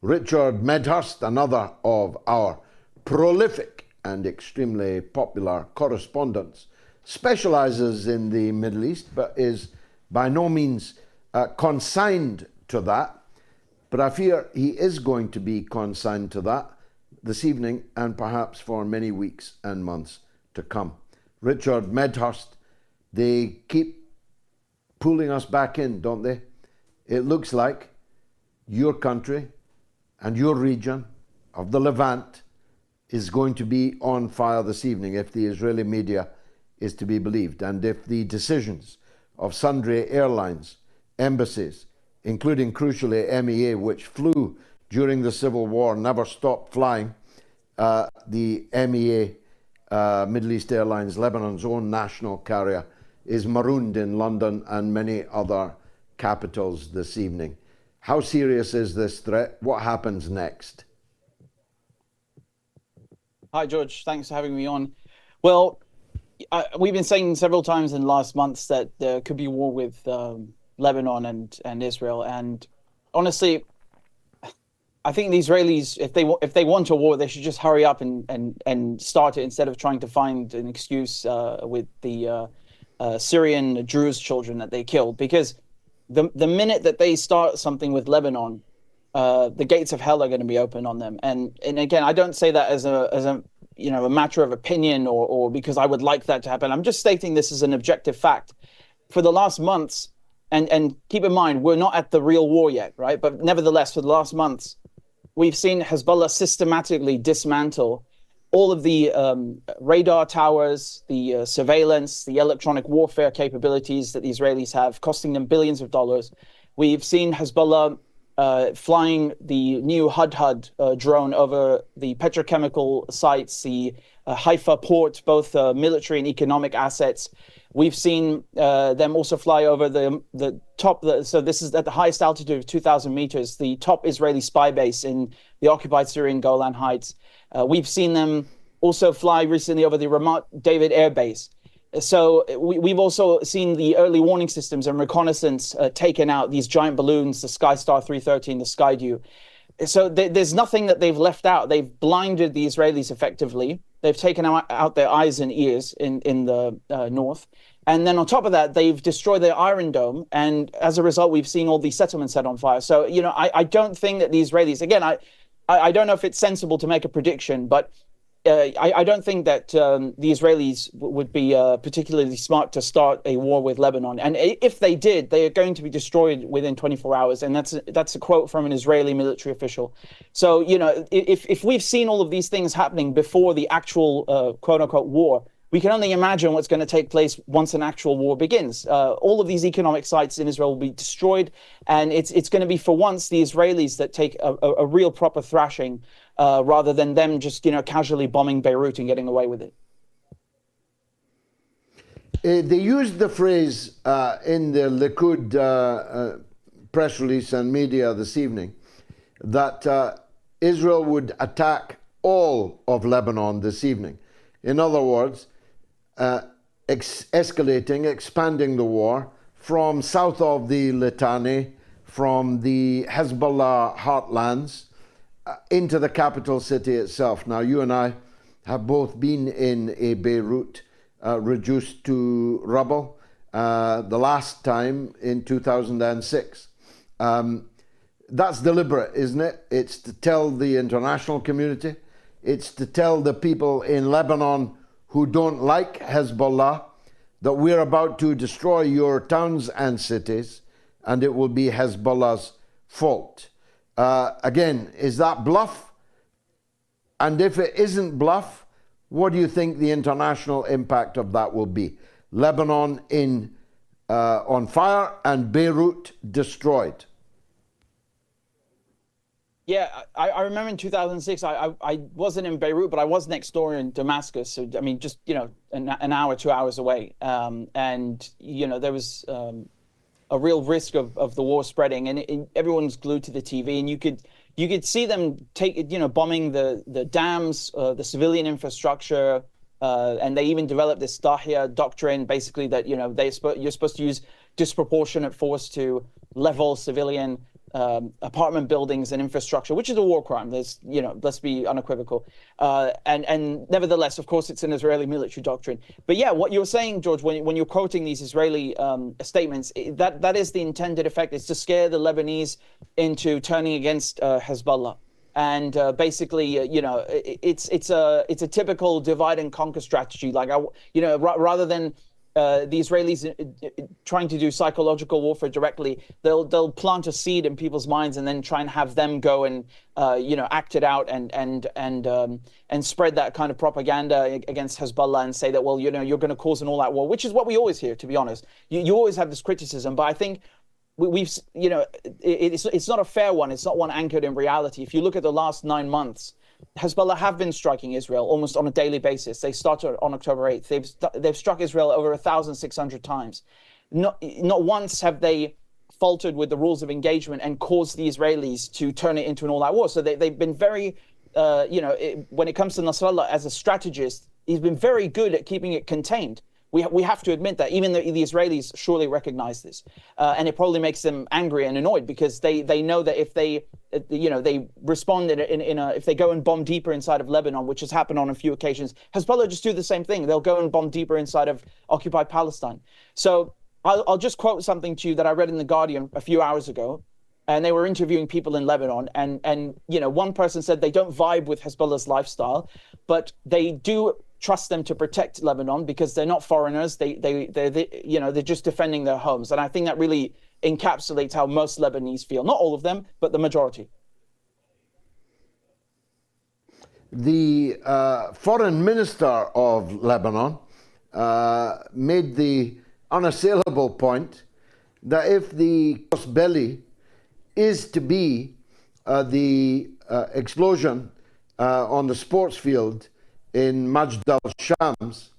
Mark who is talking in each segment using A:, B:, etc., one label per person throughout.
A: Richard Medhurst, another of our prolific and extremely popular correspondents, specializes in the Middle East, but is by no means consigned to that. But I fear he is going to be consigned to that this evening and perhaps for many weeks and months to come. Richard Medhurst, they keep pulling us back in, don't they? It looks like your country and your region of the Levant is going to be on fire this evening if the Israeli media is to be believed, and if the decisions of sundry airlines, embassies, including crucially MEA, which flew during the Civil War, never stopped flying. The MEA, Middle East Airlines, Lebanon's own national carrier, is marooned in London and many other capitals this evening. How serious is this threat? What happens next?
B: Hi, George. Thanks for having me on. Well, we've been saying several times in the last months that there could be war with Lebanon and Israel. And honestly, I think the Israelis, if they want a war, they should just hurry up and start it instead of trying to find an excuse with the Syrian Druze children that they killed. Because the minute that they start something with Lebanon, the gates of hell are going to be open on them. And again, I don't say that as a matter of opinion or because I would like that to happen. I'm just stating this as an objective fact. For the last months, and keep in mind, we're not at the real war yet, right? But nevertheless, for the last months, we've seen Hezbollah systematically dismantle all of the radar towers, the surveillance, the electronic warfare capabilities that the Israelis have, costing them billions of dollars. We've seen Hezbollah flying the new Hudhud drone over the petrochemical sites, the Haifa port, both military and economic assets. We've seen them also fly over the top. So this is at the highest altitude of 2,000 meters, the top Israeli spy base in the occupied Syrian Golan Heights. We've seen them also fly recently over the Ramat David Air Base. So we've also seen the early warning systems and reconnaissance taken out, these giant balloons, the Skystar 313, the Skydew. So there's nothing that they've left out. They've blinded the Israelis effectively. They've taken out their eyes and ears in the north. And then on top of that, they've destroyed their Iron Dome. And as a result, we've seen all these settlements set on fire. So, I don't think that the Israelis, again, I don't know if it's sensible to make a prediction, but I don't think that the Israelis would be particularly smart to start a war with Lebanon. And if they did, they are going to be destroyed within 24 hours. And that's a quote from an Israeli military official. So, if we've seen all of these things happening before the actual quote unquote war, we can only imagine what's going to take place once an actual war begins. All of these economic sites in Israel will be destroyed. And it's going to be, for once, the Israelis that take a real proper thrashing rather than them just, casually bombing Beirut and getting away with it.
A: They used the phrase in the Likud press release and media this evening that Israel would attack all of Lebanon this evening. In other words, escalating, expanding the war from south of the Litani, from the Hezbollah heartlands, into the capital city itself. Now, you and I have both been in a Beirut reduced to rubble, the last time in 2006. That's deliberate, isn't it? It's to tell the international community, it's to tell the people in Lebanon who don't like Hezbollah that we're about to destroy your towns and cities, and it will be Hezbollah's fault. Again, is that bluff? And if it isn't bluff, what do you think the international impact of that will be? Lebanon on fire and Beirut destroyed.
B: Yeah, I remember in 2006, I wasn't in Beirut, but I was next door in Damascus. So, I mean, just, an hour, 2 hours away. And, there was a real risk of the war spreading, and everyone's glued to the TV, and you could see them bombing the dams, the civilian infrastructure, and they even developed this Dahia doctrine, basically that you're supposed to use disproportionate force to level civilian apartment buildings and infrastructure, which is a war crime. There's, let's be unequivocal. And nevertheless, of course, it's an Israeli military doctrine. But yeah, what you're saying, George, when you're quoting these Israeli statements, that is the intended effect. It's to scare the Lebanese into turning against Hezbollah. And basically, it's a typical divide and conquer strategy. Like, rather than the Israelis trying to do psychological warfare directly, they'll plant a seed in people's minds and then try and have them go and act it out and spread that kind of propaganda against Hezbollah and say that, well, you're going to cause an all-out war, which is what we always hear, to be honest. You always have this criticism, but I think it's not a fair one. It's not one anchored in reality. If you look at the last 9 months, Hezbollah have been striking Israel almost on a daily basis. They started on October 8th. They've struck Israel over 1,600 times. Not once have they faltered with the rules of engagement and caused the Israelis to turn it into an all-out war. So they've been very, when it comes to Nasrallah as a strategist, he's been very good at keeping it contained. We have to admit that. Even the Israelis surely recognize this, and it probably makes them angry and annoyed because they know that if they respond if they go and bomb deeper inside of Lebanon, which has happened on a few occasions, Hezbollah just do the same thing. They'll go and bomb deeper inside of occupied Palestine. So I'll just quote something to you that I read in The Guardian a few hours ago, and they were interviewing people in Lebanon, and one person said they don't vibe with Hezbollah's lifestyle, but they do trust them to protect Lebanon because they're not foreigners. They're just defending their homes. And I think that really encapsulates how most Lebanese feel. Not all of them, but the majority.
A: The foreign minister of Lebanon made the unassailable point that if the belly is to be the explosion on the sports field in Majd al-Shams,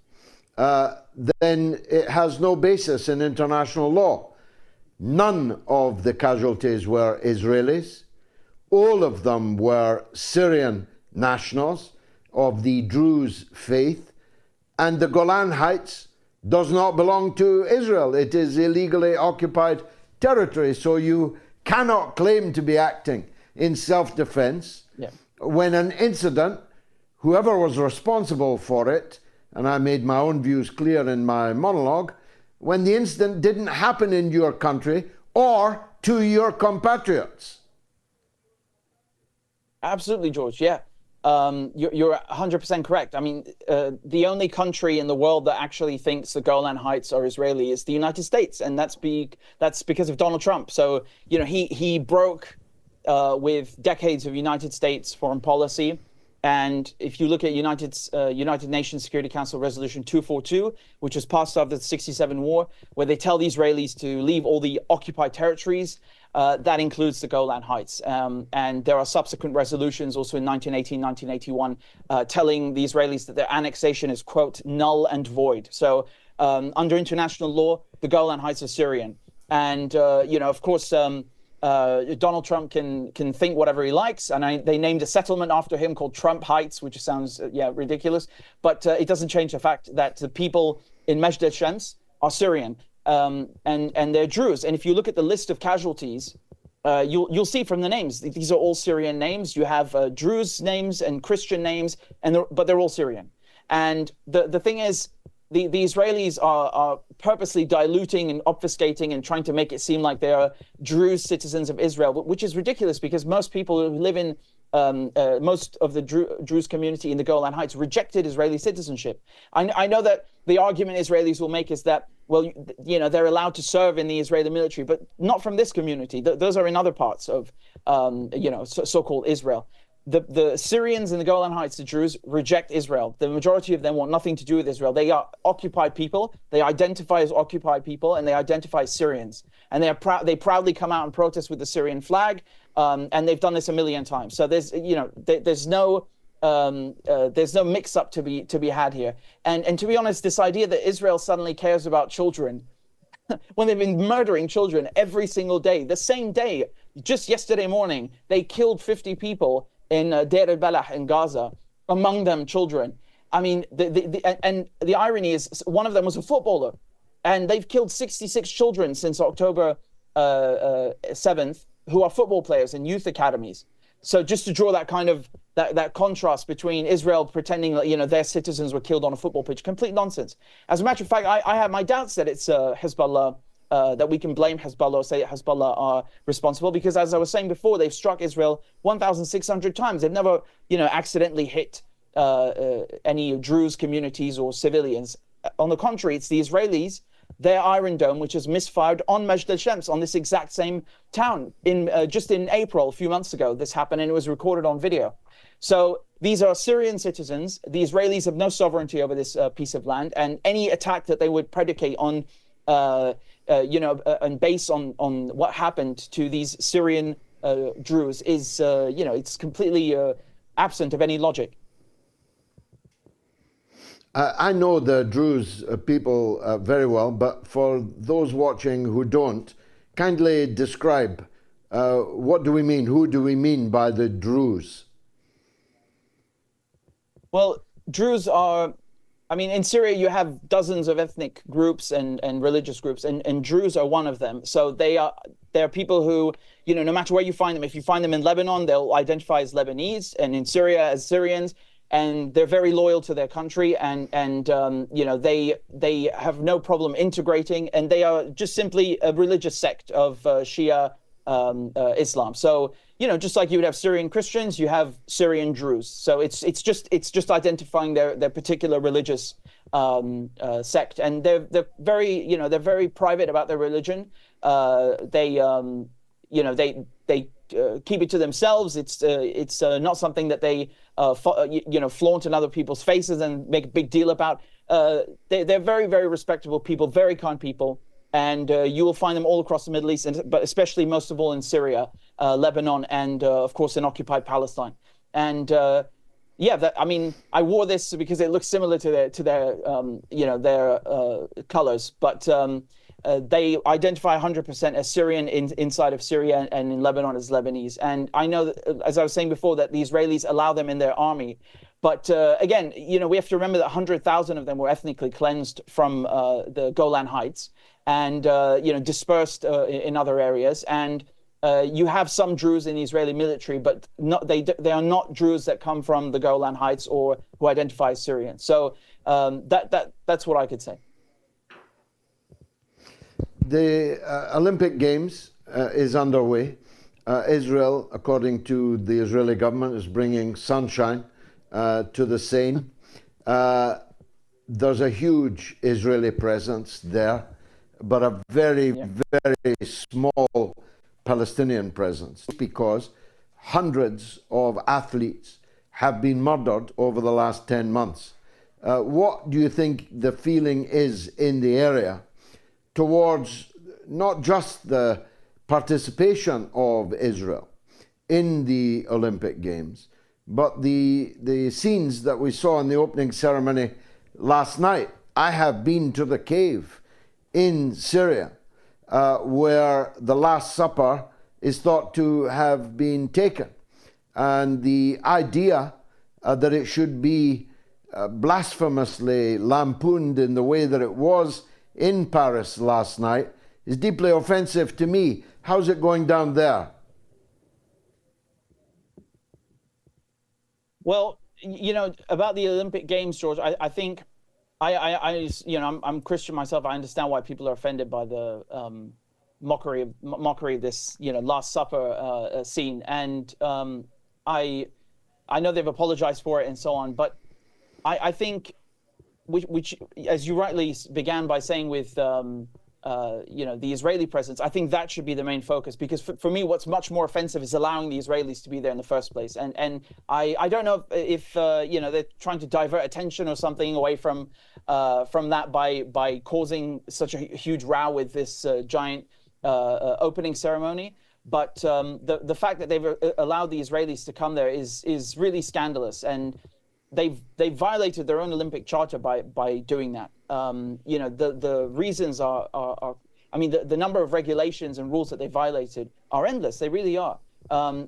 A: then it has no basis in international law. None of the casualties were Israelis. All of them were Syrian nationals of the Druze faith. And the Golan Heights does not belong to Israel. It is illegally occupied territory. So you cannot claim to be acting in self-defense when an incident, whoever was responsible for it, and I made my own views clear in my monologue, when the incident didn't happen in your country or to your compatriots.
B: Absolutely, George. Yeah. You're 100% correct. I mean, the only country in the world that actually thinks the Golan Heights are Israeli is the United States, and that's because of Donald Trump. So, he broke with decades of United States foreign policy. And if you look at United Nations Security Council Resolution 242, which was passed after the 1967 war, where they tell the Israelis to leave all the occupied territories, that includes the Golan Heights. And there are subsequent resolutions also in 1918, 1981, telling the Israelis that their annexation is, quote, null and void. So under international law, the Golan Heights are Syrian. And, of course, Donald Trump can think whatever he likes, and they named a settlement after him called Trump Heights, which sounds ridiculous, but it doesn't change the fact that the people in Majd al-Shams are Syrian, and they're Druze. And if you look at the list of casualties, you'll see from the names, these are all Syrian names. You have Druze names and Christian names, but they're all Syrian. And the thing is, the Israelis are purposely diluting and obfuscating and trying to make it seem like they are Druze citizens of Israel, which is ridiculous because most people who live in most of the Druze community in the Golan Heights rejected Israeli citizenship. I know that the argument Israelis will make is that, well, they're allowed to serve in the Israeli military, but not from this community. Those are in other parts of, so-called Israel. The Syrians in the Golan Heights, the Druze, reject Israel. The majority of them want nothing to do with Israel. They are occupied people. They identify as occupied people, and they identify as Syrians. And they proudly come out and protest with the Syrian flag, and they've done this a million times. So there's no mix-up to be had here. And to be honest, this idea that Israel suddenly cares about children when they've been murdering children every single day, the same day, just yesterday morning, they killed 50 people in Deir al-Balah in Gaza, among them children. I mean, the irony is one of them was a footballer, and they've killed 66 children since October 7th, who are football players in youth academies. So just to draw that kind of that contrast between Israel pretending that their citizens were killed on a football pitch, complete nonsense. As a matter of fact, I have my doubts that it's Hezbollah, that we can blame Hezbollah or say that Hezbollah are responsible, because as I was saying before, they've struck Israel 1,600 times. They've never accidentally hit any Druze communities or civilians. On the contrary, it's the Israelis, their Iron Dome, which has misfired on Majd al-Shams, on this exact same town. Just in April, a few months ago, this happened, and it was recorded on video. So these are Syrian citizens. The Israelis have no sovereignty over this piece of land, and any attack that they would predicate on, and base on what happened to these Syrian Druze is, it's completely absent of any logic.
A: I know the Druze people very well, but for those watching who don't, kindly describe what do we mean? Who do we mean by the Druze?
B: Well, Druze are, in Syria you have dozens of ethnic groups and religious groups, and Druze are one of them. So they're people who, no matter where you find them, if you find them in Lebanon, they'll identify as Lebanese, and in Syria as Syrians. And they're very loyal to their country, and they have no problem integrating, and they are just simply a religious sect of Shia Islam. So just like you would have Syrian Christians, you have Syrian Druze. So it's just identifying their particular religious sect, and they're very private about their religion. They keep it to themselves. It's not something that they flaunt in other people's faces and make a big deal about. They're very, very respectable people, very kind people, and you will find them all across the Middle East, but especially most of all in Syria, Lebanon, and of course in occupied Palestine. And I wore this because it looks similar to their colors, but they identify 100% as Syrian inside of Syria, and in Lebanon as Lebanese. And I know that, as I was saying before, that the Israelis allow them in their army. But again, we have to remember that 100,000 of them were ethnically cleansed from the Golan Heights and dispersed in other areas. And you have some Druze in the Israeli military, but they are not Druze that come from the Golan Heights or who identify as Syrian. So that's what I could say.
A: The Olympic Games is underway. Israel, according to the Israeli government, is bringing sunshine to the Seine. There's a huge Israeli presence there, but a very, very small Palestinian presence, because hundreds of athletes have been murdered over the last 10 months. What do you think the feeling is in the area towards not just the participation of Israel in the Olympic Games, but the scenes that we saw in the opening ceremony last night? I have been to the cave in Syria where the Last Supper is thought to have been taken. And the idea that it should be blasphemously lampooned in the way that it was in Paris last night is deeply offensive to me. How's it going down there?
B: Well, about the Olympic Games, George, I think I'm Christian myself. I understand why people are offended by the mockery of this, Last Supper scene, and I know they've apologized for it and so on, but I think, which as you rightly began by saying with the Israeli presence, I think that should be the main focus, because for me, what's much more offensive is allowing the Israelis to be there in the first place. And I don't know if they're trying to divert attention or something away from that by causing such a huge row with this giant opening ceremony. But the fact that they've allowed the Israelis to come there is really scandalous, and they've violated their own Olympic charter by doing that. The reasons are the number of regulations and rules that they violated are endless. They really are.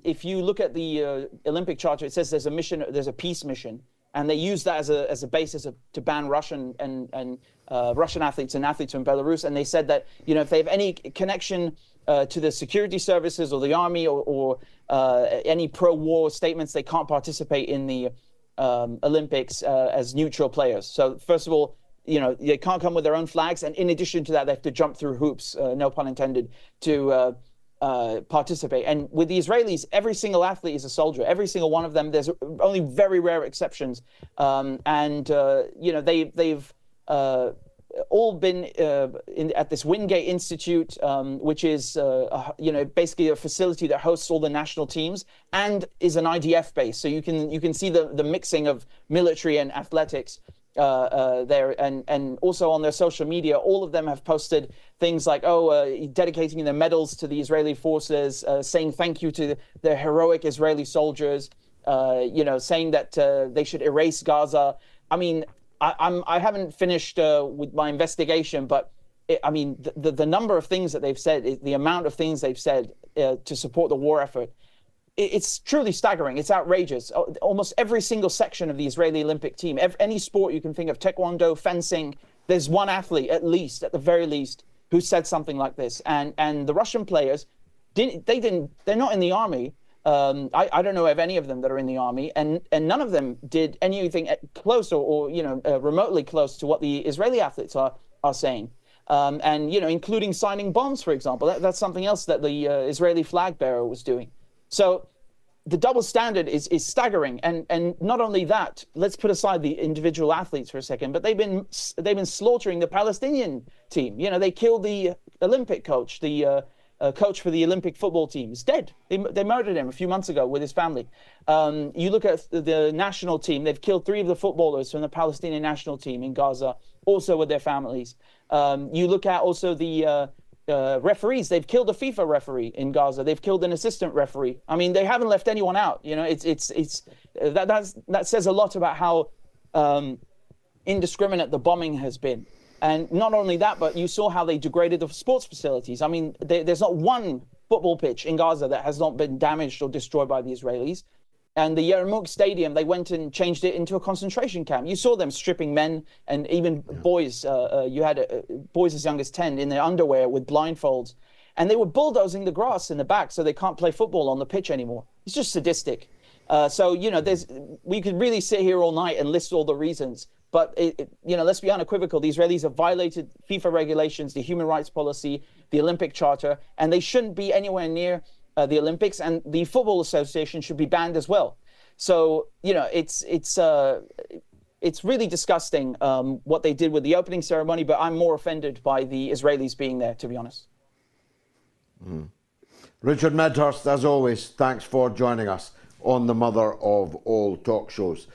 B: If you look at the Olympic charter, it says there's a mission, there's a peace mission, and they use that as a basis to ban Russian and Russian athletes and athletes from Belarus. And they said that if they have any connection to the security services or the army or any pro-war statements. They can't participate in the Olympics as neutral players. So first of all, they can't come with their own flags, and in addition to that, they have to jump through hoops, no pun intended, to participate. And with the Israelis, every single athlete is a soldier. Every single one of them. There's only very rare exceptions, they've all been at this Wingate Institute, which is basically a facility that hosts all the national teams and is an IDF base. So you can see the mixing of military and athletics there, and also on their social media, all of them have posted things like dedicating their medals to the Israeli forces, saying thank you to the heroic Israeli soldiers, saying that they should erase Gaza. I mean, I haven't finished with my investigation, but the number of things that they've said, the amount of things they've said to support the war effort, it's truly staggering. It's outrageous. Almost every single section of the Israeli Olympic team, any sport you can think of, taekwondo, fencing, there's one athlete at the very least, who said something like this. And the Russian players, they're not in the army. I don't know of any of them that are in the army, and none of them did anything close or remotely close to what the Israeli athletes are saying. Including signing bonds, for example. That's something else that the Israeli flag bearer was doing. So the double standard is staggering, and not only that. Let's put aside the individual athletes for a second, but they've been slaughtering the Palestinian team. They killed the Olympic coach, the coach for the Olympic football team. Is dead. They murdered him a few months ago with his family. You look at the national team; they've killed 3 of the footballers from the Palestinian national team in Gaza, also with their families. You look at also the referees. They've killed a FIFA referee in Gaza. They've killed an assistant referee. I mean, they haven't left anyone out. That says a lot about how indiscriminate the bombing has been. And not only that, but you saw how they degraded the sports facilities. I mean, there's not one football pitch in Gaza that has not been damaged or destroyed by the Israelis. And the Yarmouk Stadium, they went and changed it into a concentration camp. You saw them stripping men and even boys. You had boys as young as 10 in their underwear with blindfolds. And they were bulldozing the grass in the back so they can't play football on the pitch anymore. It's just sadistic. We could really sit here all night and list all the reasons. But, let's be unequivocal. The Israelis have violated FIFA regulations, the human rights policy, the Olympic Charter, and they shouldn't be anywhere near the Olympics. And the Football Association should be banned as well. So, it's really disgusting what they did with the opening ceremony, but I'm more offended by the Israelis being there, to be honest.
A: Mm. Richard Medhurst, as always, thanks for joining us on the mother of all talk shows.